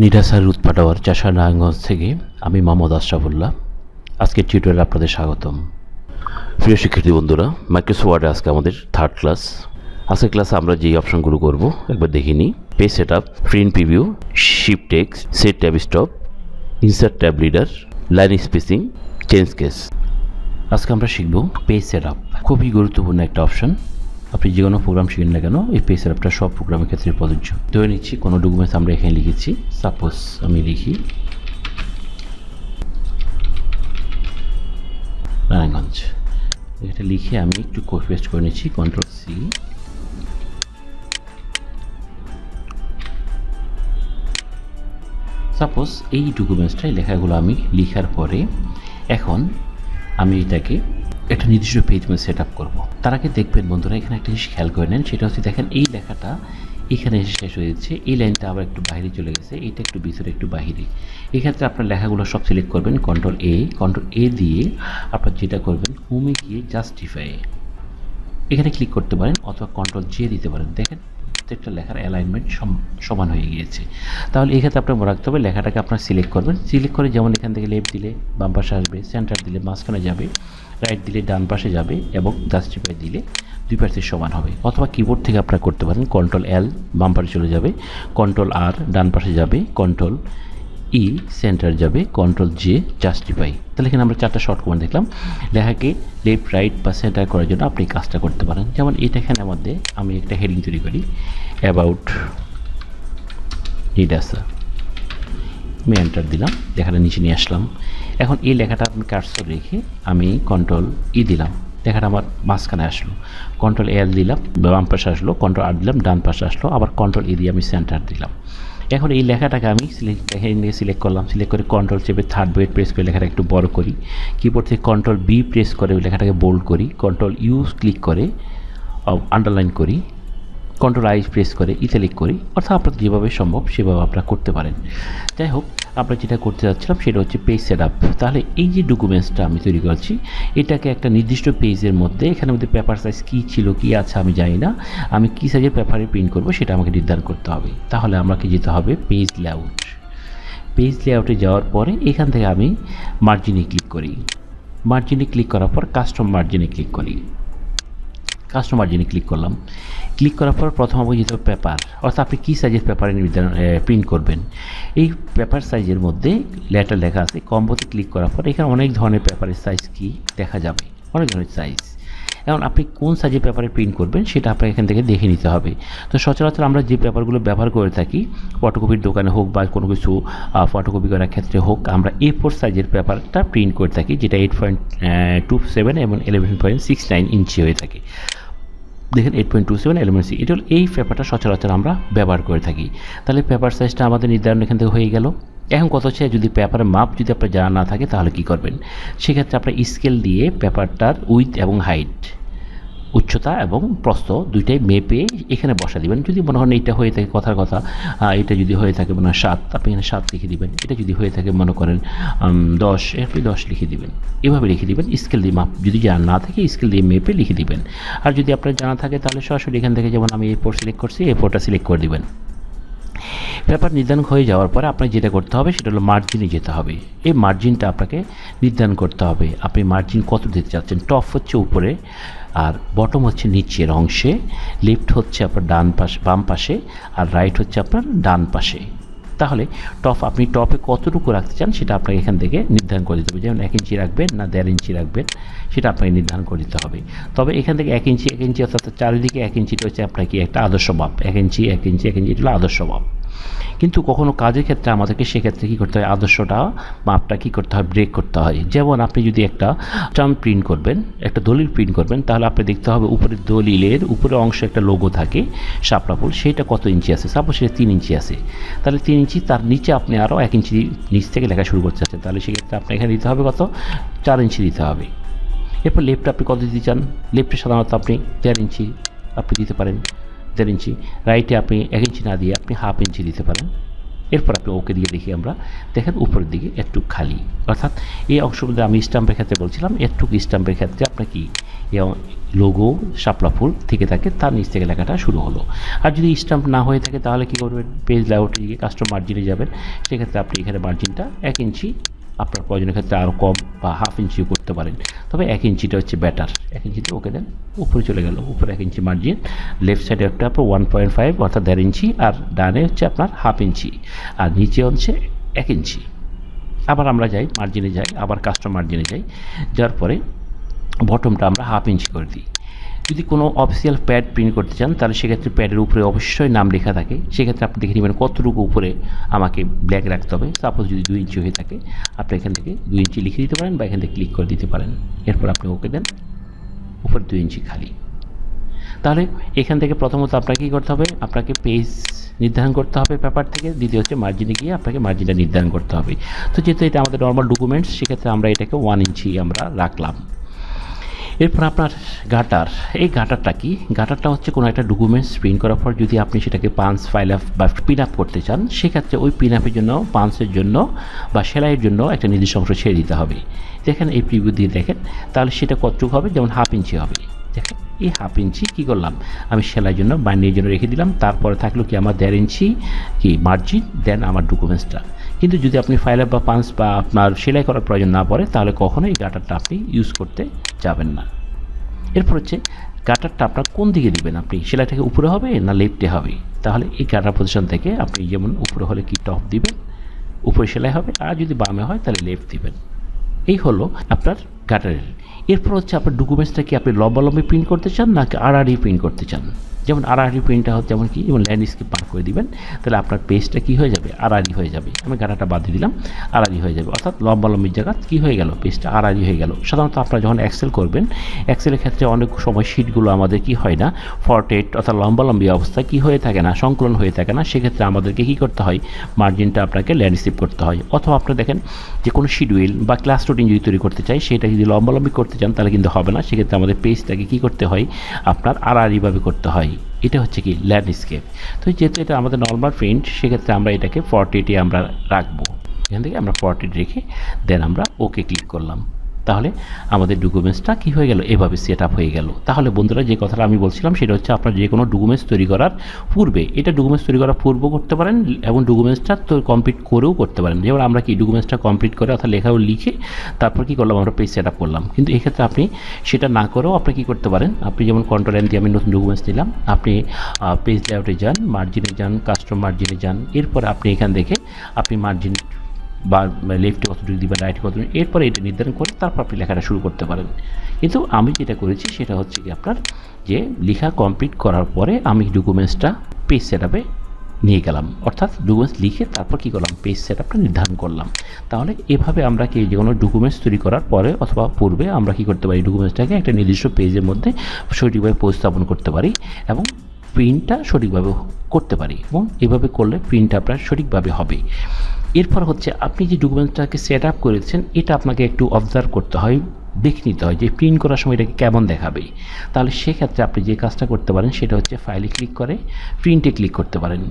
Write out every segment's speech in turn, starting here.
নিডাসার উৎপাটাওয়ার চাষা নারায়ণগঞ্জ থেকে আমি মোহাম্মদ আশরাফুল্লাহ। আজকের টিউটোরিয়ালে আপনাদের স্বাগতম। প্রিয় শিক্ষার্থী বন্ধুরা, মাইক্রোসফট ওয়ার্ডে আজকে আমাদের থার্ড ক্লাস। আজকের ক্লাসে আমরা যেই অপশনগুলো করব একবার দেখে নিই। Page set up, print preview, shift text, set tab stop, insert tab leader, line spacing, change case. আজকে আমরা শিখব পেজ সেট আপ। খুবই গুরুত্বপূর্ণ একটা অপশন। আপনি যে কোনো প্রোগ্রাম শিখেন না কেন, এই পেজ সেট আপটা সব প্রোগ্রামের ক্ষেত্রে প্রযোজ্য। ধরে নিচ্ছি কোনো ডকুমেন্টস আমরা এখানে লিখেছি। সাপোজ আমি লিখি নারায়ণগঞ্জ। এটা লিখে আমি একটু পেস্ট করে নিচ্ছি, কন্ট্রোল সি। সাপোজ এই ডকুমেন্টসটাই লেখাগুলো আমি লিখার পরে এখন আমি এটাকে একটা নির্দিষ্ট পেজ মধ্যে সেট আপ করবো। তার আগে দেখবেন বন্ধুরা, এখানে একটা জিনিস খেয়াল করে নেন, সেটা হচ্ছে দেখেন এই লেখাটা এখানে এসে শেষ হয়ে যাচ্ছে, এই লাইনটা আবার একটু বাইরে চলে গেছে, এটা একটু ভিতরে একটু বাহিরে। এক্ষেত্রে আপনার লেখাগুলো সব সিলেক্ট করবেন, কন্ট্রোল এ দিয়ে আপনার যেটা করবেন, হোমে গিয়ে জাস্টিফাই এখানে ক্লিক করতে পারেন অথবা কন্ট্রোল জে দিতে পারেন। দেখেন প্রত্যেকটা লেখার অ্যালাইনমেন্ট সমান হয়ে গিয়েছে। তাহলে এক্ষেত্রে আপনার মনে রাখতে হবে লেখাটাকে আপনার সিলেক্ট করবেন। সিলেক্ট করে যেমন এখান থেকে লেফট দিলে বাম পাশে আসবে, সেন্টার দিলে মাঝখানে যাবে, রাইট দিলে ডান পাশে যাবে এবং জাস্টিফাই দিলে দুই পাশে সমান হবে। অথবা কিবোর্ড থেকে আপনারা করতে পারেন, কন্ট্রোল এল বাম পাশে চলে যাবে, কন্ট্রোল আর ডান পাশে যাবে, কন্ট্রোল ই সেন্টার যাবে, কন্ট্রোল জে জাস্টিফাই। তাহলে এখানে আমরা চারটা শর্ট কমান্ড দেখলাম। লেখাকে লেফট রাইট বা সেন্টার করার জন্য আপনি কাজটা করতে পারেন। যেমন এটা এখানে মধ্যে আমি একটা হেডিং তৈরি করি, অ্যাবাউট নিডাসা। আমি এন্টার দিলাম, লেখাটা নিচে নিয়ে আসলাম। এখন এই লেখাটা আমি কার্সর রেখে আমি কন্ট্রোল ই দিলাম, লেখাটা আমার মাঝখানে আসলো। কন্ট্রোল এল দিলাম, বাম পাশে আসলো, কন্ট্রোল আর দিলাম, ডান পাশে আসলো, আবার কন্ট্রোল ই দিয়ে আমি সেন্টার দিলাম। এখন এই লেখাটাকে আমি সিলেক্ট করলাম, সিলেক্ট করে কন্ট্রোল চেপে থার্ড বুলেট প্রেস করে লেখাটা একটু বড় করি, কিবোর্ড থেকে কন্ট্রোল বি প্রেস করে লেখাটাকে বোল্ড করি, কন্ট্রোল ইউ ক্লিক করে আন্ডারলাইন করি, কন্ট্রোল আই প্রেস করে ইটালিক করি। অর্থাৎ আপনার যেভাবে সম্ভব সেভাবে আপনারা করতে পারেন। যাই হোক, আমরা যেটা করতে যাচ্ছিলাম সেটা হচ্ছে পেজ সেট আপ। তাহলে এই যে ডকুমেন্টসটা আমি তৈরি করছি, এটাকে একটা নির্দিষ্ট পেজের মধ্যে, এখানে মধ্যে পেপার সাইজ কী ছিল কী আছে আমি জানি না, আমি কী সাইজের পেপারে প্রিন্ট করব সেটা আমাকে নির্ধারণ করতে হবে। তাহলে আমাকে যেতে হবে পেজ লেআউট। পেজ লেআউটে যাওয়ার পরে এখান থেকে আমি মার্জিনে ক্লিক করি। মার্জিনে ক্লিক করার পর কাস্টম মার্জিনে ক্লিক করি। কাস্টম মার্জিনে ক্লিক করলাম। ক্লিক করার পর প্রথম আমাকে যেতে হবে পেপার, অর্থাৎ আপনি কী সাইজের পেপারে প্রিন্ট করবেন। এই পেপার সাইজের মধ্যে লেটার লেখা আছে, কম্বোতে ক্লিক করার পর এখানে অনেক ধরনের পেপারের সাইজ কি দেখা যাবে, অনেক ধরনের সাইজ। এখন আপনি কোন সাইজের পেপারে প্রিন্ট করবেন সেটা আপনাকে এখান থেকে দেখে নিতে হবে। তো সচরাচর আমরা যে পেপারগুলো ব্যবহার করে থাকি, ফটোকপির দোকানে হোক বা কোনো কিছু ফটোকপি করার ক্ষেত্রে হোক, আমরা A4 সাইজের পেপারটা প্রিন্ট করে থাকি, যেটা 8.27 এবং 11.69 ইঞ্চি হয়ে থাকে। দেখেন 8.27 11.6, এটা হলো এই পেপারটা সচরাচর আমরা ব্যবহার করে থাকি। তাহলে পেপার সাইজটা আমাদের নির্ধারণ এখান থেকে হয়ে গেল। এখন কত হচ্ছে, যদি পেপারের মাপ যদি আপনার জানা না থাকে তাহলে কি করবেন, সেক্ষেত্রে আপনার স্কেল দিয়ে পেপারটার উইথ এবং হাইট, উচ্চতা এবং প্রস্থ দুইটাই মেপে এখানে বসা দিবেন। যদি মনে হয় এটা হয়ে থাকে কথার কথা, এটা যদি হয়ে থাকে মনে হয় 7, আপনি এখানে 7 লিখে দিবেন। এটা যদি হয়ে থাকে মনে করেন 10, আপনি 10 লিখে দিবেন। এভাবে লিখে দিবেন, স্কেল দিয়ে মাপ যদি জানা না থাকে স্কেল দিয়ে মেপে লিখে দিবেন। আর যদি আপনার জানা থাকে তাহলে সরাসরি এখান থেকে, যেমন আমি A4 সিলেক্ট করছি, A4টা সিলেক্ট করে দিবেন। পেপার নির্ধারণ হয়ে যাওয়ার পরে আপনার যেটা করতে হবে সেটা হলো মার্জিনে যেতে হবে। এই মার্জিনটা আপনাকে নির্ধারণ করতে হবে, আপনি মার্জিন কত দিতে চাচ্ছেন। টপ হচ্ছে উপরে আর বটম হচ্ছে নিচের অংশে, লেফট হচ্ছে আপনার বাম পাশে আর রাইট হচ্ছে আপনার ডান পাশে। তাহলে আপনি টপে কতটুকু রাখতে চান সেটা আপনাকে এখান থেকে নির্ধারণ করে দিতে হবে। যেমন 1 ইঞ্চি রাখবেন না 1.5 ইঞ্চি রাখবেন সেটা আপনাকে নির্ধারণ করে দিতে হবে। তবে এখান থেকে 1 ইঞ্চি অর্থাৎ চারিদিকে 1 ইঞ্চিটা হচ্ছে আপনার কি একটা আদর্শ মাপ। 1 ইঞ্চি এটা হলো আদর্শ মাপ। কিন্তু কখনো কাজের ক্ষেত্রে আমাদেরকে সেক্ষেত্রে কী করতে হয়, আদর্শটা মাপটা কী করতে হয়, ব্রেক করতে হয়। যেমন আপনি যদি একটা টার্ম প্রিন্ট করবেন, একটা দলিল প্রিন্ট করবেন, তাহলে আপনি দেখতে হবে উপরে দলিলের উপরে অংশে একটা লোগো থাকে শাপলা ফুল, সেইটা কত ইঞ্চি আছে। সাপোজ সেটা 3 ইঞ্চি আছে, তাহলে 3 ইঞ্চি, তার নিচে আপনি আরও 1 ইঞ্চি নিচ থেকে লেখা শুরু করতে চাচ্ছেন, তাহলে সেক্ষেত্রে আপনার এখানে দিতে হবে কত, 4 ইঞ্চি দিতে হবে। এরপর লেফটে আপনি কত দিতে চান, লেফটে সাধারণত আপনি 1.5 ইঞ্চি আপনি দিতে পারেন, 1.5 ইঞ্চি। রাইটে আপনি 1 ইঞ্চি না দিয়ে আপনি 1/2 ইঞ্চি দিতে পারেন। এরপর আপনি ওকে দিয়ে দেখি আমরা দেখেন উপরের দিকে একটু খালি, অর্থাৎ এই অংশের মধ্যে আমি স্ট্যাম্পের ক্ষেত্রে বলছিলাম একটু স্ট্যাম্পের ক্ষেত্রে আপনার কি লোগো শাপলা ফুল থেকে থাকে, তার নিচ থেকে লেখাটা শুরু হলো। আর যদি স্ট্যাম্প না হয়ে থাকে তাহলে কী করবেন, পেজ লেআউটে গিয়ে কাস্টম মার্জিনে যাবেন, সেক্ষেত্রে আপনি এখানে মার্জিনটা 1 ইঞ্চি, আপনার প্রয়োজনের ক্ষেত্রে আরও কম বা হাফ ইঞ্চিও করতে পারেন, তবে 1 ইঞ্চিটা হচ্ছে বেটার। 1 ইঞ্চিতে ওকে দেন, উপরে চলে গেল, উপরে 1 ইঞ্চি মার্জিন, লেফট সাইডে একটা আপনার 1.5 অর্থাৎ 1.5 ইঞ্চি, আর ডানে হচ্ছে আপনার হাফ ইঞ্চি, আর নিচে হচ্ছে 1 ইঞ্চি। আবার আমরা যাই মার্জিনে যাই, আবার কাস্টম মার্জিনে যাই, যাওয়ার পরে বটমটা আমরা হাফ ইঞ্চি করে দিই। যদি কোনো অফিসিয়াল প্যাড প্রিন্ট করতে চান তাহলে সেক্ষেত্রে প্যাডের উপরে অবশ্যই নাম লেখা থাকে, সেক্ষেত্রে আপনি দেখে নেবেন কতটুকু উপরে আমাকে ব্ল্যাক রাখতে হবে। সাপোজ যদি 2 ইঞ্চি হয়ে থাকে আপনি এখান থেকে 2 ইঞ্চি লিখে দিতে পারেন বা এখান থেকে ক্লিক করে দিতে পারেন। এরপর আপনি ওকে দেন, উপরে 2 ইঞ্চি খালি। তাহলে এখান থেকে প্রথমত আপনাকে কী করতে হবে, আপনাকে পেজ নির্ধারণ করতে হবে পেপার থেকে, দ্বিতীয় হচ্ছে মার্জিনে গিয়ে আপনাকে মার্জিনটা নির্ধারণ করতে হবে। তো যেহেতু এটা আমাদের নর্মাল ডকুমেন্টস, সেক্ষেত্রে আমরা এটাকে 1 ইঞ্চি আমরা রাখলাম। এরপর আপনার গাটার, এই গাটারটা কি, গাটারটা হচ্ছে কোনো একটা ডকুমেন্টস প্রিন্ট করার পর যদি আপনি সেটাকে পাঞ্চ ফাইল আপ বা পিন আপ করতে চান, সেক্ষেত্রে ওই পিন আপের জন্য, পাঞ্চের জন্য বা সেলাইয়ের জন্য একটা নির্দিষ্ট অংশ ছেড়ে দিতে হবে। দেখেন এই প্রিভিউ দিয়ে দেখেন, তাহলে সেটা কতটুকু হবে, যেমন হাফ ইঞ্চি হবে। দেখেন এই হাফ ইঞ্চি কী করলাম, আমি সেলাইয়ের জন্য বাইন্ডিংয়ের জন্য রেখে দিলাম, তারপরে থাকলো কি আমার 1.5 ইঞ্চি কি মার্জিন, দেন আমার ডকুমেন্টসটা। কিন্তু যদি আপনি ফাইল আপ বা পাঞ্চ বা আপনার সেলাই করার প্রয়োজন না পড়ে তাহলে কখনোই এই গাটারটা আপনি ইউজ করতে যাবেন না। এরপর হচ্ছে গাটারটা আপনার কোন দিকে দিবেন, আপনি সেলাইটাকে উপরে হবে না লেফটে হবে, তাহলে এই গাটার পজিশন থেকে আপনি যেমন উপরে হলে কি টপ দিবেন, উপরে সেলাই হবে, আর যদি বামে হয় তাহলে লেফট দিবেন। এই হলো আপনার গাটারের। এরপর হচ্ছে আপনার ডকুমেন্টসটা কি আপনি লম্বালম্বি প্রিন্ট করতে চান নাকি আড়াআড়ি প্রিন্ট করতে চান। যেমন আড়াআড়ি প্রিন্টটা হচ্ছে যেমন কি, যেমন ল্যান্ডস্কেপ পার করে দিবেন, তাহলে আপনার পেজটা কী হয়ে যাবে, আড়াআড়ি হয়ে যাবে। আমি গাটাটা বাদ দিয়ে দিলাম, আড়াআড়ি হয়ে যাবে, অর্থাৎ লম্বালম্বির জায়গা কী হয়ে গেল, পেজটা আড়াআড়ি হয়ে গেল। সাধারণত আপনারা যখন এক্সেল করবেন, এক্সেলের ক্ষেত্রে অনেক সময় শিটগুলো আমাদের কি হয় না, ফরটেট অর্থাৎ লম্বালম্বি অবস্থায় কী হয়ে থাকে না, সংকলন হয়ে থাকে না, সেক্ষেত্রে আমাদেরকে কী করতে হয়, মার্জিনটা আপনাকে ল্যান্ডস্কেপ করতে হয়। অথবা আপনি দেখেন যে কোনো শিডিউল বা ক্লাস রুটিন যদি তৈরি করতে চাই, সেটা যদি লম্বালম্বি করতে চান তাহলে কিন্তু হবে না, সেক্ষেত্রে আমাদের পেজটাকে কী করতে হয়, আপনার আড়াআড়িভাবে করতে হয়। এটা হচ্ছে কি ল্যান্ডস্কেপ। তো যেহেতু এটা আমাদের নর্মাল প্রিন্ট, সেক্ষেত্রে আমরা এটাকে 48-এ আমরা রাখবো। এখান থেকে আমরা 48 রেখে দেন আমরা ওকে ক্লিক করলাম, তাহলে আমাদের ডকুমেন্টসটা কী হয়ে গেল, এভাবে সেট আপ হয়ে গেল। তাহলে বন্ধুরা যে কথাটা আমি বলছিলাম সেটা হচ্ছে আপনার যে কোনো ডকুমেন্টস তৈরি করার পূর্বে, এটা ডকুমেন্টস তৈরি করার পূর্বেও করতে পারেন এবং ডকুমেন্টসটা তো কমপ্লিট করেও করতে পারেন। যেমন আমরা কি ডকুমেন্টসটা কমপ্লিট করে অর্থাৎ লেখাও লিখে তারপর কী করলাম, আমরা পেজ সেট আপ করলাম। কিন্তু এক্ষেত্রে আপনি সেটা না করেও আপনি কী করতে পারেন, আপনি যেমন কন্ট্রোল-N দিয়ে আমি নতুন ডকুমেন্টস নিলাম, আপনি পেজ লেআউটে যান, মার্জিনে যান, কাস্টম মার্জিনে যান, এরপর আপনি এখান থেকে আপনি মার্জিন বা লেফটে কতটুকু দিবেন, রাইটে কতটুকু, এরপরে এটা নির্ধারণ করে তারপর আপনি লেখাটা শুরু করতে পারেন। কিন্তু আমি যেটা করেছি সেটা হচ্ছে কি, আপনার যে লেখা কমপ্লিট করার পরে আমি ডকুমেন্টসটা পেজ সেট আপে নিয়ে গেলাম, অর্থাৎ ডকুমেন্টস লিখে তারপর কী করলাম, পেজ সেট আপটা নির্ধারণ করলাম। তাহলে এভাবে আমরা কি যে কোনো ডকুমেন্টস তৈরি করার পরে অথবা পূর্বে আমরা কী করতে পারি, ডকুমেন্টসটাকে একটা নির্দিষ্ট পেজের মধ্যে সঠিকভাবে উপস্থাপন করতে পারি এবং প্রিন্টটা সঠিকভাবে করতে পারি, এবং এভাবে করলে প্রিন্টটা আপনার সঠিকভাবে হবে। এরপর হচ্ছে আপনি যে ডকুমেন্টটাকে সেট আপ করেছেন, এটা আপনাকে একটু অবজার্ভ করতে হয়, দেখে নিতে হয় যে প্রিন্ট করার সময় এটাকে কেমন দেখাবে। তাহলে সেক্ষেত্রে আপনি যে কাজটা করতে পারেন সেটা হচ্ছে ফাইলে ক্লিক করে প্রিন্টে ক্লিক করতে পারেন।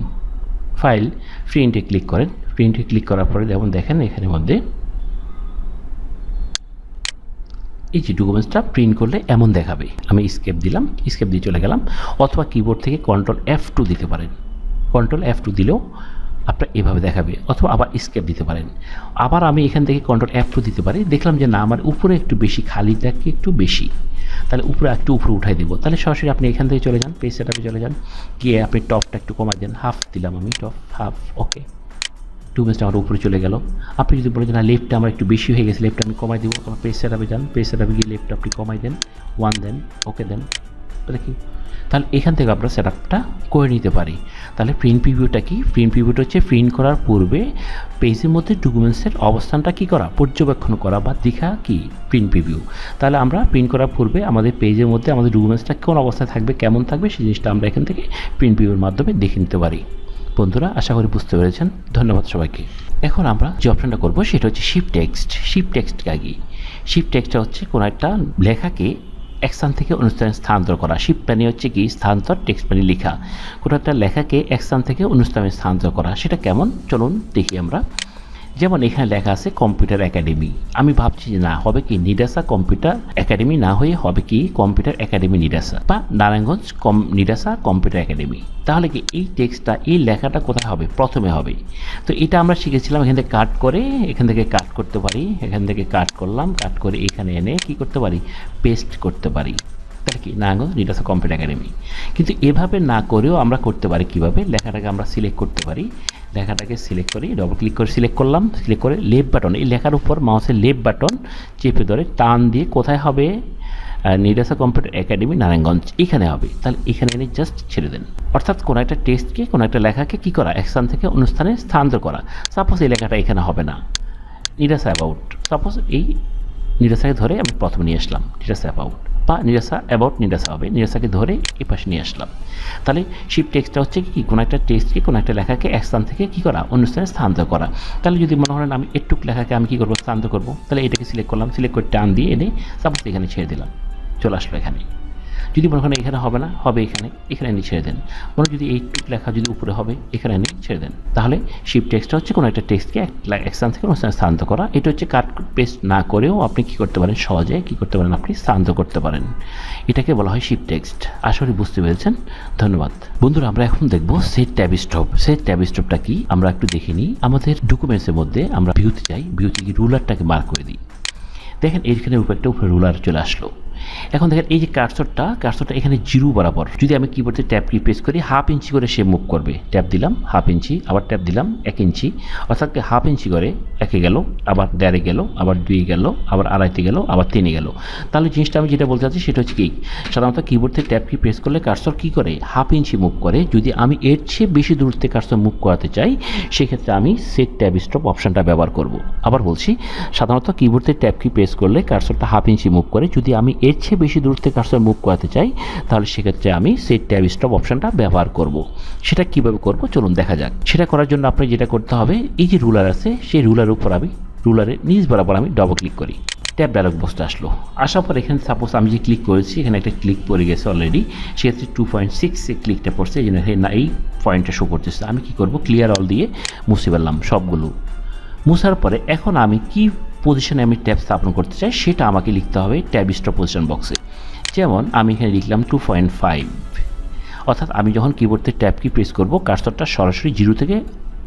ফাইল, প্রিন্টে ক্লিক করেন, প্রিন্টে ক্লিক করার পরে যেমন দেখেন এখানের মধ্যে এই যে ডকুমেন্টসটা প্রিন্ট করলে এমন দেখাবে। আমি স্কেপ দিলাম, স্কেপ দিয়ে চলে গেলাম, অথবা কিবোর্ড থেকে Ctrl+F2 দিতে পারেন। Ctrl+F2 দিলেও আপনার এভাবে দেখাবে, অথবা আবার স্কেপ দিতে পারেন। আবার আমি এখান থেকে Ctrl+F2 দিতে পারি, দেখলাম যে না আমার উপরে একটু বেশি, খালিটা কি একটু বেশি, তাহলে উপরে একটু উপরে উঠাই দেবো। তাহলে সরাসরি আপনি এখান থেকে চলে যান, পেজ সেট আপে চলে যান, গিয়ে আপনি টপটা একটু কমাই দেন, হাফ দিলাম আমি, টপ হাফ, ওকে, ডকুমেন্টসটা আমার উপরে চলে গেল। আপনি যদি বলেন না লেফটটা আমার একটু বেশি হয়ে গেছে, লেফটটা আমি কমাই দেবো, আমার পেজ সেট আপে যান, পেজ সেট আপে গিয়ে লেফটটা আপনি কমাই দেন, 1 দেন, ওকে দেন, দেখি তাহলে এখান থেকে আমরা সেট আপটা করে নিতে পারি। তাহলে প্রিন্ট প্রিভিউটা কি, প্রিন্ট প্রিভিউটা হচ্ছে প্রিন্ট করার পূর্বে পেজের মধ্যে ডকুমেন্টসের অবস্থানটা কী করা, পর্যবেক্ষণ করা বা দেখা কি প্রিন্ট প্রিভিউ। তাহলে আমরা প্রিন্ট করার পূর্বে আমাদের পেজের মধ্যে আমাদের ডকুমেন্টসটা কোন অবস্থায় থাকবে, কেমন থাকবে, সেই জিনিসটা আমরা এখান থেকে প্রিন্ট প্রিভিউর মাধ্যমে দেখে নিতে পারি। বন্ধুরা আশা করি বুঝতে পেরেছেন, ধন্যবাদ সবাইকে। এখন আমরা যে অপশনটা করবো সেটা হচ্ছে শিফট টেক্সট। শিফট টেক্সট কি, শিফট টেক্সটটা হচ্ছে কোনো একটা লেখাকে এক স্থান থেকে অন্য স্থানে স্থানান্তর করা। শিফট মানে হচ্ছে কি স্থানান্তর, টেক্সট মানে লেখা। কোনো একটা লেখাকে এক স্থান থেকে অন্য স্থানে স্থানান্তর করা, সেটা কেমন চলুন দেখি আমরা। যেমন এখানে লেখা আছে কম্পিউটার একাডেমি, আমি ভাবছি যে না হবে কি নিডাসা কম্পিউটার একাডেমি না হয়ে হবে কি কম্পিউটার একাডেমি নিডাসা বা নারায়ণগঞ্জ নিডাসা কম্পিউটার একাডেমি। তাহলে কি এই টেক্সটটা এই লেখাটা কোথায় হবে, প্রথমে হবে। তো এটা আমরা শিখেছিলাম এখান থেকে কাট করে, এখান থেকে কাট করতে পারি, এখান থেকে কাট করলাম, কাট করে এখানে এনে কি করতে পারি পেস্ট করতে পারি। তাহলে কি নারায়ণগঞ্জ নিডাসা কম্পিউটার একাডেমি। কিন্তু এভাবে না করেও আমরা করতে পারি কিভাবে, লেখাটাকে আমরা সিলেক্ট করতে পারি, লেখাটাকে সিলেক্ট করি, ডবল ক্লিক করে সিলেক্ট করলাম, সিলেক্ট করে লেফট বাটন, এই লেখার উপর মাউসের লেফট বাটন চেপে ধরে টান দিয়ে কোথায় হবে নিডাসা কম্পিউটার একাডেমি নারায়ণগঞ্জ, এখানে হবে। তাহলে এখানে এনে জাস্ট ছেড়ে দেন। অর্থাৎ কোনো একটা টেক্সটকে, কোনো একটা লেখাকে কী করা, এক স্থান থেকে অন্য স্থানে স্থানান্তর করা। সাপোজ এই লেখাটা এখানে হবে না, নিডাসা অ্যাবাউট, সাপোজ এই নিডাসাকে ধরে আমি প্রথমে নিয়ে আসলাম নিডাসা অ্যাবাউট, বা নিডাসা অ্যাবাউট নিডাসা হবে, নিডাসাকে ধরে এই পাশে নিয়ে আসলাম। তাহলে শিফট টেক্সটটা হচ্ছে কি কোনো একটা টেক্সটকে, কোনো একটা লেখাকে এক স্থান থেকে কী করা অন্য স্থানে স্থানান্তর করা। তাহলে যদি মনে করেন আমি একটু লেখাকে আমি কী করবো স্থানান্তর করবো, তাহলে এটাকে সিলেক্ট করলাম, সিলেক্ট করে টান দিয়ে এনে সাপোজ এখানে ছেড়ে দিলাম, চলে আসলো এখানে। যদি মনে করেন এখানে হবে না, হবে এখানে, এখানে এনে ছেড়ে দেন। মনে যদি এই লেখা যদি উপরে হবে, এখানে এনে ছেড়ে দেন। তাহলে শিফট টেক্সটটা হচ্ছে কোনো একটা টেক্সটকে এক স্থান থেকে অন্য স্থানে স্থানান্তর করা। এটা হচ্ছে কাট পেস্ট না করেও আপনি কী করতে পারেন, সহজে কী করতে পারেন, আপনি স্থানান্তর করতে পারেন। এটাকে বলা হয় শিফট টেক্সট। আশা করি বুঝতে পেরেছেন, ধন্যবাদ বন্ধুরা। আমরা এখন দেখব set tab stop. Set tab স্টপটা কি আমরা একটু দেখে নিই। আমাদের ডকুমেন্টসের মধ্যে আমরা ভিউতে যাই, ভিউতে গিয়ে রুলারটাকে মার্ক করে দিই। দেখেন এইখানে উপরে রুলার চলে আসলো। এখন দেখেন এই যে কার্সরটা এখানে জিরো বরাবর, যদি আমি কিবোর্ডে ট্যাব কি প্রেস করি হাফ ইঞ্চি করে সে মুভ করবে। ট্যাব দিলাম হাফ ইঞ্চি, আবার ট্যাব দিলাম 1 ইঞ্চি, অর্থাৎ হাফ ইঞ্চি করে 1-এ গেল, আবার 1.5-এ গেল, আবার 2-এ গেল, আবার 2.5-তে গেল, আবার 3-এ গেল। তাহলে জিনিসটা আমি যেটা বলতে চাচ্ছি সেটা হচ্ছে কি, সাধারণত কিবোর্ড থেকে ট্যাব কি প্রেস করলে কার্সর কী করে হাফ ইঞ্চি মুভ করে। যদি আমি এর চেয়ে বেশি দূরত্বে কার্সর মুভ করাতে চাই, সেক্ষেত্রে আমি সেট ট্যাব স্টপ অপশানটা ব্যবহার করব। আবার বলছি, সাধারণত কিবোর্ড থেকে ট্যাব কি প্রেস করলে কার্সরটা হাফ ইঞ্চি মুভ করে। যদি আমি এর চেয়ে বেশি দূরত্বে কার্সর মুভ করাতে চাই, তাহলে সেক্ষেত্রে আমি সেট ট্যাব স্টপ অপশানটা ব্যবহার করব। সেটা কীভাবে করব চলুন দেখা যাক। সেটা করার জন্য আপনি যেটা করতে হবে, এই যে রুলার আছে সেই রুলার উপর আমি রুলারের নিচ বরাবর আমি ডবল ক্লিক করি, ট্যাব ডায়লগ বক্সটা আসলো। আসার পর এখানে সাপোজ আমি যে ক্লিক করেছি, এখানে একটা ক্লিক পড়ে গেছে অলরেডি, সেক্ষেত্রে 2.6 এ ক্লিকটা পড়ছে, এই জন্য এই পয়েন্টটা শো করতেছে। আমি কি করব, ক্লিয়ার অল দিয়ে মুছে ফেললাম সবগুলো। মুছার পরে এখন আমি কি পজিশনে আমি ট্যাব স্থাপন করতে চাই সেটা আমাকে লিখতে হবে ট্যাব স্টপ পজিশন বক্সে। যেমন আমি এখানে লিখলাম 2.5, অর্থাৎ আমি যখন কিবোর্ড থেকে ট্যাব কি প্রেস করব, কার্সরটা সরাসরি 0 থেকে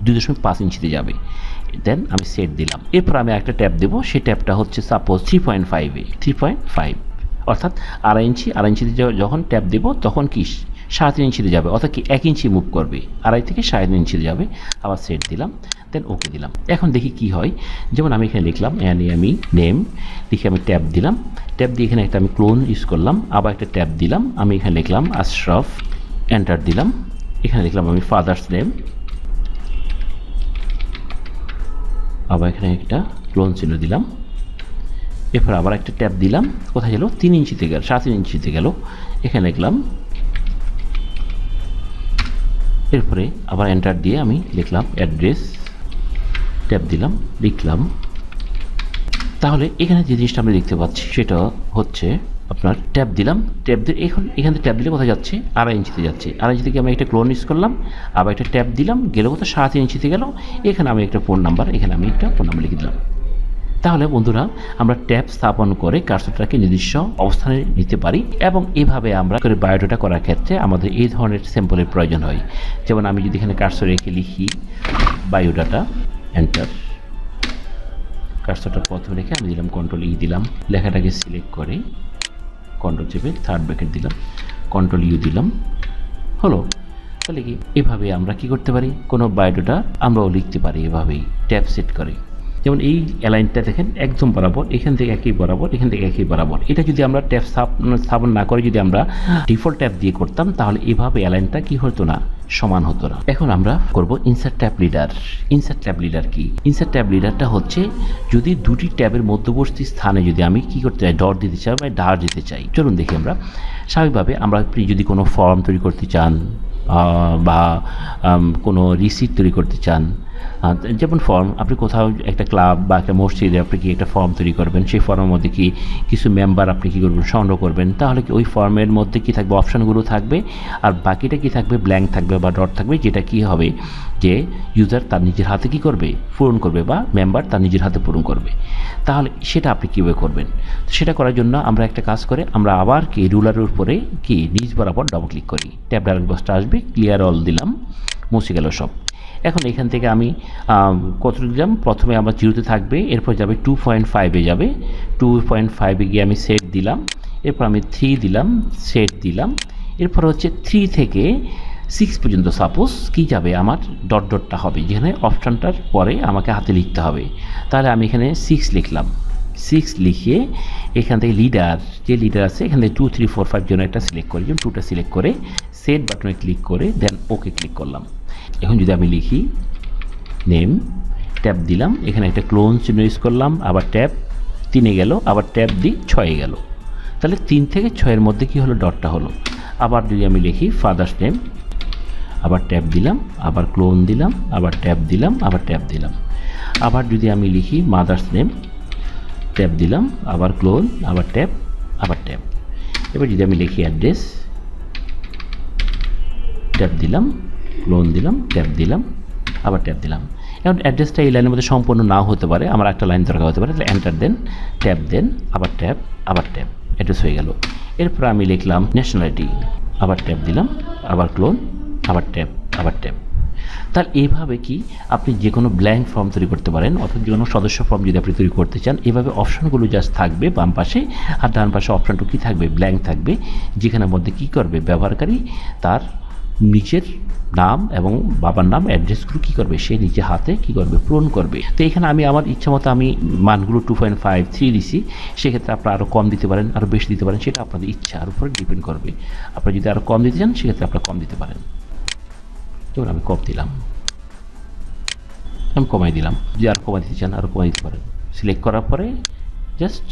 2.5 ইঞ্চিতে যাবে। দেন আমি সেট দিলাম। এরপর আমি একটা ট্যাব দেবো, সেই ট্যাবটা হচ্ছে সাপোজ 3.5-এ, 3.5 অর্থাৎ 2.5 ইঞ্চি, 2.5 ইঞ্চিতে যখন ট্যাব দেবো তখন কি 3.5 ইঞ্চিতে যাবে, অর্থাৎ কি 1 ইঞ্চি মুভ করবে, 2.5 থেকে 3.5 ইঞ্চিতে যাবে। আবার সেট দিলাম, দেন ওকে দিলাম। এখন দেখি কি হয়। যেমন আমি এখানে লিখলাম আমি নেম লিখে আমি ট্যাব দিলাম, ট্যাব দিয়ে এখানে একটা আমি ক্লোন ইউজ করলাম, আবার একটা ট্যাব দিলাম, আমি এখানে লিখলাম আশরাফ, এন্টার দিলাম। এখানে লিখলাম আমি ফাদার্স নেম, আবার এখানে একটা ক্লোন চিহ্ন দিলাম। এরপর আবার একটা ট্যাব দিলাম, কোথায় গেল 3 ইঞ্চিতে গেল, 3.5 ইঞ্চিতে গেল, এখানে লিখলাম। এরপরে আবার এন্টার দিয়ে আমি লিখলাম অ্যাড্রেস, ট্যাব দিলাম, লিখলাম। তাহলে এখানে যে জিনিসটা আমরা দেখতে পাচ্ছি সেটা হচ্ছে আপনার ট্যাব দিলাম, ট্যাব দিয়ে এখান থেকে ট্যাব দিলে কোথায় যাচ্ছে 2.5 ইঞ্চিতে যাচ্ছে। 2.5 ইঞ্চি থেকে আমি একটা ক্লোন ইউজ করলাম, আবার একটা ট্যাব দিলাম, গেল কোথায় 3.5 ইঞ্চিতে গেল। এখানে আমি একটা ফোন নাম্বার, এখানে আমি একটা ফোন নাম্বার লিখে দিলাম। তাহলে বন্ধুরা আমরা ট্যাব স্থাপন করে কার্সরটাকে নির্দিষ্ট অবস্থানে নিতে পারি, এবং এভাবে আমরা করে বায়োডাটা করার ক্ষেত্রে আমাদের এই ধরনের স্যাম্পলের প্রয়োজন হয়। যেমন আমি যদি এখানে কার্সর রেখে লিখি বায়োডাটা, এন্টার, কার্সরটা প্রথমে রেখে আমি দিলাম কন্ট্রোল ই দিলাম, লেখাটাকে সিলেক্ট করে কন্ট্রোল চেপে থার্ড ব্র্যাকেট দিলাম, কন্ট্রোল ইউ দিলাম, হলো। তাহলে কি এভাবে আমরা কি করতে পারি, কোনো বায়োডাটা আমরাও লিখতে পারি এভাবেই ট্যাব সেট করে। যেমন এই অ্যালাইনটা দেখেন একদম বরাবর, এখান থেকে একই বরাবর, এখান থেকে একই বরাবর। এটা যদি আমরা ট্যাব স্থাপন না করে যদি আমরা ডিফল্ট ট্যাব দিয়ে করতাম, তাহলে এভাবে অ্যালাইনটা কি হতো না, সমান হতো না। এখন আমরা করব insert tab leader. Insert tab leader কি? ইনসার্ট ট্যাব লিডারটা হচ্ছে যদি দুটি ট্যাবের মধ্যবর্তী স্থানে যদি আমি কি করতে চাই, ডট দিতে চাই বা ঢার দিতে চাই। চলুন দেখি আমরা। স্বাভাবিকভাবে আমরা যদি কোনো ফর্ম তৈরি করতে চান বা কোনো রিসিট তৈরি করতে চান, যেমন ফর্ম, আপনি কোথাও একটা ক্লাব বা একটা মসজিদে আপনি কি একটা ফর্ম তৈরি করবেন, সেই ফর্মের মধ্যে কি কিছু মেম্বার আপনি কী করবেন, সংগ্রহ করবেন, তাহলে কি ওই ফর্মের মধ্যে কি থাকবে, অপশানগুলো থাকবে, আর বাকিটা কি থাকবে, ব্ল্যাঙ্ক থাকবে বা ডট থাকবে, যেটা কি হবে যে ইউজার তার নিজের হাতে কি করবে, পূরণ করবে, বা মেম্বার তার নিজের হাতে পূরণ করবে। তাহলে সেটা আপনি কীভাবে করবেন? সেটা করার জন্য আমরা একটা কাজ করে আমরা আবার কি রুলারের উপরে কি নিচ বরাবর ডবল ক্লিক করি, ট্যাব ডায়ালগ বক্সটা আসবে, ক্লিয়ার অল দিলাম, মুছে গেল সব। এখন এখান থেকে আমি কতটুকু দিলাম, প্রথমে আমার 0-তে থাকবে, এরপর যাবে 2.5-এ যাবে, 2.5-এ গিয়ে আমি সেট দিলাম, এরপর আমি 3 দিলাম, সেট দিলাম, এরপর হচ্ছে 3 থেকে 6 পর্যন্ত সাপোজ কি যাবে, আমার ডট ডটটা হবে, যেখানে অপশানটার পরে আমাকে হাতে লিখতে হবে। তাহলে আমি এখানে 6 লিখলাম, 6 লিখে এখান থেকে লিডার, যে লিডার আছে এখান থেকে 2, 3, 4, 5 জন্য একটা সিলেক্ট করি, 2টা সিলেক্ট করে সেট বাটনে ক্লিক করে দেন ওকে ক্লিক করলাম। এখন যদি আমি লিখি নেম, ট্যাব দিলাম, এখানে একটা ক্লোন চিহ্ন ইউজ করলাম, আবার ট্যাব 3-এ গেল, আবার ট্যাব দিই 6-এ গেল, তাহলে 3 থেকে 6-এর মধ্যে কি হলো, ডটটা হলো। আবার যদি আমি লিখি ফাদার্স নেম, আবার ট্যাব দিলাম, আবার ক্লোন দিলাম, আবার ট্যাব দিলাম, আবার ট্যাব দিলাম। আবার যদি আমি লিখি মাদার্স নেম, ট্যাব দিলাম, আবার ক্লোন, আবার ট্যাব, আবার ট্যাব। এবার যদি আমি লিখি অ্যাড্রেস, ট্যাব দিলাম, ক্লোন দিলাম, ট্যাব দিলাম, আবার ট্যাব দিলাম। এখন অ্যাড্রেসটা এই লাইনের মধ্যে সম্পূর্ণ নাও হতে পারে, আমার একটা লাইন দরকার হতে পারে, তাহলে এন্টার দেন, ট্যাব দেন, আবার ট্যাব, আবার ট্যাব, অ্যাড্রেস হয়ে গেল। এরপর আমি লিখলাম ন্যাশনালিটি, আবার ট্যাব দিলাম, আবার ক্লোন, আবার ট্যাব, আবার ট্যাব। তাহলে এইভাবে কি আপনি যে কোনো ব্ল্যাঙ্ক ফর্ম তৈরি করতে পারেন, অথবা যে কোনো সদস্য ফর্ম যদি আপনি তৈরি করতে চান, এভাবে অপশানগুলো জাস্ট থাকবে বাম পাশে, আর ডান পাশে অপশানটা কী থাকবে, ব্ল্যাঙ্ক থাকবে, যেখানের মধ্যে কী করবে ব্যবহারকারী তার নিজের নাম এবং বাবার নাম, অ্যাড্রেসগুলো কী করবে, সে নিজে হাতে কী করবে, পূরণ করবে। তো এখানে আমি আমার ইচ্ছা মতো আমি মানগুলো 2.5, 3 দিছি, সেক্ষেত্রে আপনারা আরও কম দিতে পারেন, আরও বেশি দিতে পারেন, সেটা আপনাদের ইচ্ছার উপরে ডিপেন্ড করবে। আপনারা যদি আরও কম দিতে চান সেক্ষেত্রে আপনারা কম দিতে পারেন। যেমন আমি কম দিলাম, আমি কমাই দিলাম, যদি আরও কমাই দিতে চান আরও কমাই দিতে পারেন। সিলেক্ট করার পরে জাস্ট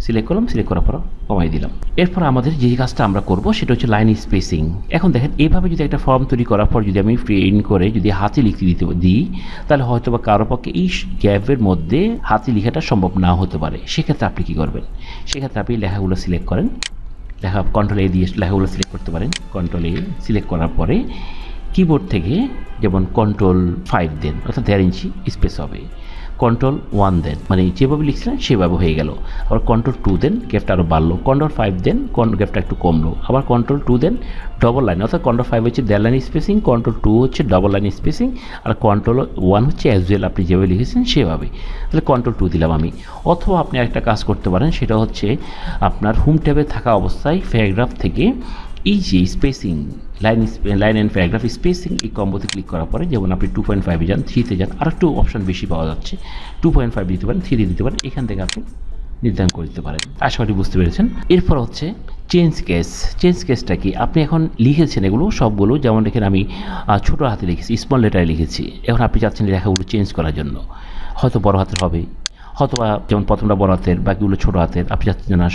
সিলেক্ট করলাম, সিলেক্ট করার পর কমাই দিলাম। এরপর আমাদের যে কাজটা আমরা করব সেটা হচ্ছে লাইন স্পেসিং। এখন দেখেন এইভাবে যদি একটা ফর্ম তৈরি করার পর যদি আমি প্রিন্ট করে যদি হাতে লিখতে দিই, তাহলে হয়তো বা কারো পক্ষে এই গ্যাপের মধ্যে হাতে লেখাটা সম্ভব না হতে পারে। সেক্ষেত্রে আপনি কী করবেন, সেক্ষেত্রে আপনি লেখাগুলো সিলেক্ট করেন, কন্ট্রোল এ দিয়ে লেখাগুলো সিলেক্ট করতে পারেন। কন্ট্রোল এ সিলেক্ট করার পরে কিবোর্ড থেকে যেমন কন্ট্রোল 5 দেন, অর্থাৎ 1.5 ইঞ্চি স্পেস হবে, কন্ট্রোল 1 দেন, মানে যেভাবে লিখছিলেন সেভাবে হয়ে গেল। আবার কন্ট্রোল 2 দেন, গ্যাপটা আরও বাড়লো, কন্ট্রোল 5 দেন, গ্যাপটা একটু কমলো, আবার কন্ট্রোল 2 দেন, ডবল লাইন, অর্থাৎ কন্ট্রোল 5 হচ্ছে 1.5 লাইন স্পেসিং, কন্ট্রোল 2 হচ্ছে ডবল লাইন স্পেসিং, আর কন্ট্রোল 1 হচ্ছে অ্যাজ ওয়েল আপনি যেভাবে লিখেছেন সেভাবে। তাহলে কন্ট্রোল 2 দিলাম আমি। অথবা আপনি একটা কাজ করতে পারেন, সেটা হচ্ছে আপনার হোম ট্যাবে থাকা অবস্থায় প্যারাগ্রাফ থেকে এই যে spacing line and paragraph spacing এই কম্বোতে ক্লিক করার পরে, যেমন আপনি 2.5-এ যান, 3-তে যান, আর একটু অপশান বেশি পাওয়া যাচ্ছে, 2.5 দিতে পারেন, 3 দিতে পারেন, এখান থেকে আপনি নির্ধারণ করে দিতে পারেন। আশা করি বুঝতে পেরেছেন। এরপর হচ্ছে চেঞ্জ কেস। চেঞ্জ কেসটা কি, আপনি এখন লিখেছেন এগুলো সবগুলো, যেমন এখানে আমি ছোটো হাতে লিখেছি, স্মল লেটারে লিখেছি, এখন আপনি চাচ্ছেন লেখাগুলো চেঞ্জ করার জন্য, হয়তো বড় হাতের হবে, হয়তোবা যেমন প্রথমটা বড় হাতের, বাকিগুলো ছোটো হাতের, আপনি চাচ্ছেন না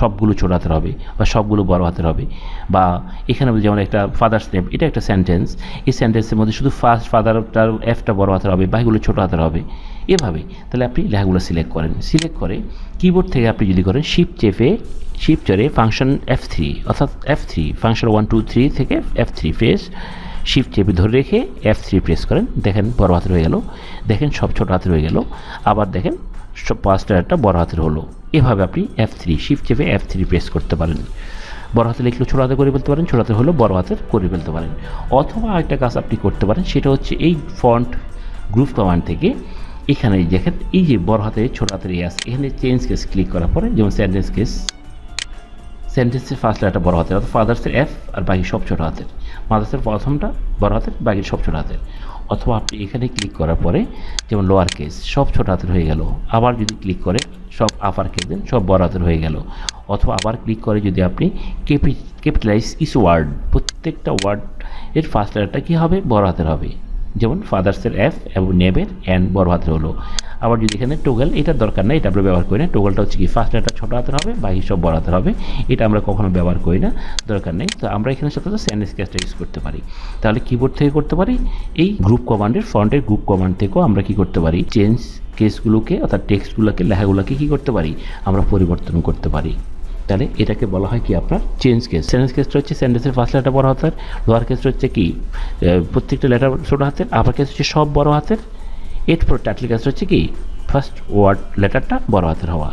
সবগুলো ছোটো হাতের হবে বা সবগুলো বড় হাতের হবে। বা এখানে যেমন একটা ফাদার্স নেম, এটা একটা সেন্টেন্স, এই সেন্টেন্সের মধ্যে শুধু ফার্স্ট ফাদারটার এফটা বড় হাতের হবে, বাকিগুলো ছোটো হাতের হবে, এভাবে। তাহলে আপনি লেখাগুলো সিলেক্ট করেন, সিলেক্ট করে কিবোর্ড থেকে আপনি যদি করেন শিফট চড়ে ফাংশন F3, অর্থাৎ F3 ফাংশন 1, 2, 3 থেকে F3 প্রেস, শিফট চেপে ধরে রেখে F3 প্রেস করেন, দেখেন বড় হাতের হয়ে গেল, দেখেন সব ছোটো হাতের হয়ে গেল, আবার দেখেন সব পাঁচটা একটা বড় হাতের হলো। এভাবে আপনি F3 শিফট চেপে F3 প্রেস করতে পারেন। বড় হাতে লিখলে ছোটো হাতে করে ফেলতে পারেন, ছোটো হাতের হলো বড় হাতের করে ফেলতে পারেন। অথবা একটা কাজ আপনি করতে পারেন, সেটা হচ্ছে এই ফন্ট গ্রুপ কমান্ড থেকে এখানে দেখেন এই যে বড় হাতে ছোটো হাতের আছে, এখানে চেঞ্জ কেস ক্লিক করার পরে, যেমন সেন্টেন্স কেস, সেন্টেন্সের ফার্স্ট লেটারটা বড় হাতের, অর্থাৎ ফাদার্সের F আর বাকি সব ছোটো হাতের, মাদার্সের প্রথমটা বড় হাতের, বাকি সব ছোটো হাতের। অথবা আপনি এখানে ক্লিক করার পরে যেমন লোয়ার কেস সব ছোটো হাতের হয়ে গেল, আবার যদি ক্লিক করে সব আপার কেস দেন, সব বড় হাতের হয়ে গেল। অথবা আবার ক্লিক করে যদি আপনি ক্যাপিটালাইজ ইস ওয়ার্ড, প্রত্যেকটা ওয়ার্ড এর ফার্স্ট লেটারটা কী হবে, বড় হাতের হবে, যেমন ফাদার্সের F এবং নেমের N বড় হাতের হলো। আবার যদি এখানে টোগল, এটার দরকার নাই, এটা আমরা ব্যবহার করি না। টোগলটা হচ্ছে কি ফার্স্ট লেটার ছোটো হাতের হবে, বাকি সব বড় হাতের হবে, এটা আমরা কখনো ব্যবহার করি না, দরকার নেই। তো আমরা এখানে সাথে স্যান্ডউইচ কেসটা ইউজ করতে পারি। তাহলে কিবোর্ড থেকে করতে পারি, এই গ্রুপ কমান্ডের ফ্রন্টের গ্রুপ কমান্ড থেকেও আমরা কি করতে পারি, চেঞ্জ কেসগুলোকে অর্থাৎ টেক্সটগুলোকে, লেখাগুলোকে কি করতে পারি, আমরা পরিবর্তন করতে পারি। তাহলে এটাকে বলা হয় কি আপনার চেঞ্জ কেস। চেঞ্জ কেসটা হচ্ছে সেন্টেন্সের ফার্স্ট লেটার বড় হাতের, লোয়ার কেসটা হচ্ছে কি প্রত্যেকটা লেটার ছোটো হাতের, আপার কেস হচ্ছে সব বড় হাতের, এরপর টাইটেল কেসটা হচ্ছে কি ফার্স্ট ওয়ার্ড লেটারটা বড় হাতের হওয়া।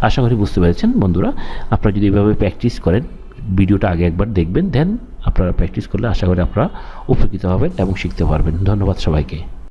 আশা করি বুঝতে পেরেছেন বন্ধুরা। আপনারা যদি এভাবে প্র্যাকটিস করেন, ভিডিওটা আগে একবার দেখবেন, দেন আপনারা প্র্যাকটিস করলে আশা করি আপনারা উপকৃত হবেন এবং শিখতে পারবেন। ধন্যবাদ সবাইকে।